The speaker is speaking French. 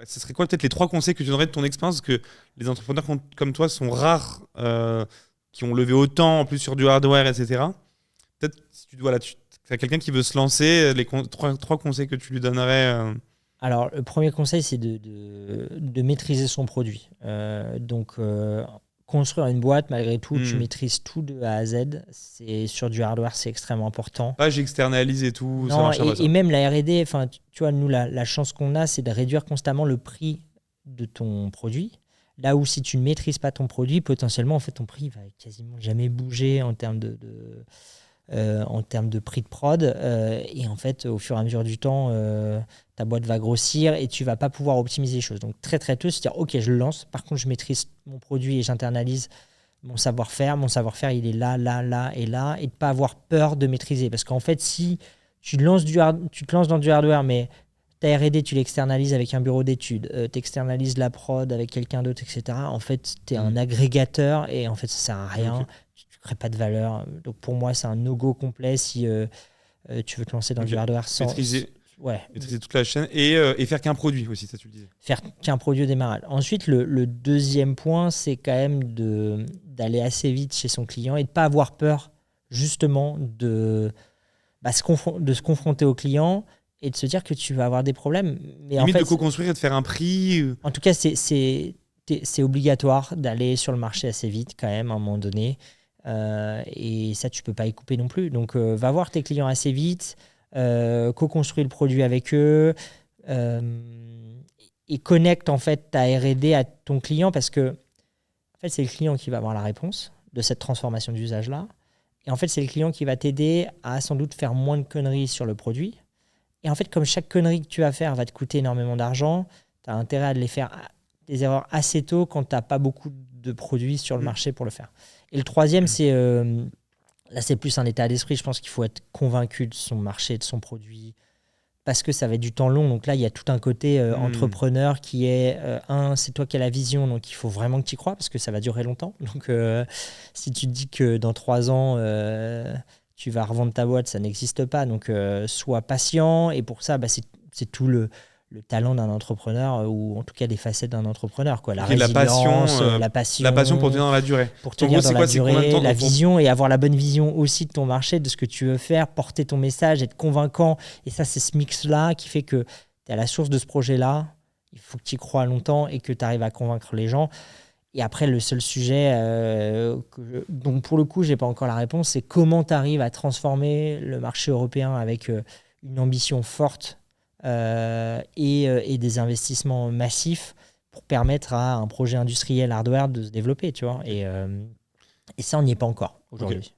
Ce serait quoi peut-être les 3 conseils que tu donnerais de ton expérience? Parce que les entrepreneurs comme toi sont rares, qui ont levé autant en plus sur du hardware, etc. Peut-être si tu dois tu as quelqu'un qui veut se lancer, les 3 conseils que tu lui donnerais. Alors, le premier conseil, c'est de maîtriser son produit. Construire une boîte, malgré tout, tu maîtrises tout de A à Z. Sur du hardware, c'est extrêmement important. Pas j'externalise et tout, ça Non, marche pas ça. et même la R&D, tu vois, nous, la chance qu'on a, c'est de réduire constamment le prix de ton produit. Là où si tu ne maîtrises pas ton produit, potentiellement, en fait, ton prix va quasiment jamais bouger en termes de prix de prod. Et en fait, au fur et à mesure du temps, ta boîte va grossir et tu vas pas pouvoir optimiser les choses. Donc très très tôt, c'est dire, ok, je le lance. Par contre, je maîtrise mon produit et j'internalise mon savoir-faire. Mon savoir-faire, il est là, là, là et là. Et de pas avoir peur de maîtriser. Parce qu'en fait, si tu te lances dans du hardware, mais ta R&D, tu l'externalises avec un bureau d'études, tu externalises la prod avec quelqu'un d'autre, etc. En fait, tu es un agrégateur et en fait, ça sert à rien. Okay. Tu crées pas de valeur. Donc pour moi, c'est un no-go complet si tu veux te lancer dans du hardware sans... Maîtriser toute la chaîne et faire qu'un produit aussi, ça tu le disais. Faire qu'un produit au démarrage. Ensuite, le deuxième point, c'est quand même d'aller assez vite chez son client et de ne pas avoir peur justement de se confronter au client et de se dire que tu vas avoir des problèmes. Mais limite en fait, de co-construire et de faire un prix. En tout cas, c'est obligatoire d'aller sur le marché assez vite quand même à un moment donné. Et ça, tu peux pas y couper non plus. Donc, va voir tes clients assez vite, co-construis le produit avec eux et connecte en fait ta R&D à ton client parce que en fait, c'est le client qui va avoir la réponse de cette transformation d'usage-là. Et en fait, c'est le client qui va t'aider à sans doute faire moins de conneries sur le produit. Et en fait, comme chaque connerie que tu vas faire va te coûter énormément d'argent, tu as intérêt à les faire des erreurs assez tôt quand tu n'as pas beaucoup de produits sur le marché pour le faire. Et le troisième, c'est là, c'est plus un état d'esprit. Je pense qu'il faut être convaincu de son marché, de son produit, parce que ça va être du temps long. Donc là, il y a tout un côté entrepreneur qui est, c'est toi qui as la vision, donc il faut vraiment que tu y crois, parce que ça va durer longtemps. Donc si tu te dis que dans 3 ans, tu vas revendre ta boîte, ça n'existe pas. Donc sois patient, et pour ça, c'est tout le talent d'un entrepreneur, ou en tout cas des facettes d'un entrepreneur, quoi. La résilience, la passion pour tenir dans la durée. Pour tenir dans la durée, la vision, et avoir la bonne vision aussi de ton marché, de ce que tu veux faire, porter ton message, être convaincant. Et ça, c'est ce mix-là qui fait que tu es à la source de ce projet-là. Il faut que tu y crois longtemps et que tu arrives à convaincre les gens. Et après, le seul sujet, dont pour le coup, je n'ai pas encore la réponse, c'est comment tu arrives à transformer le marché européen avec une ambition forte et des investissements massifs pour permettre à un projet industriel hardware de se développer, tu vois. Et ça, on n'y est pas encore aujourd'hui. Okay.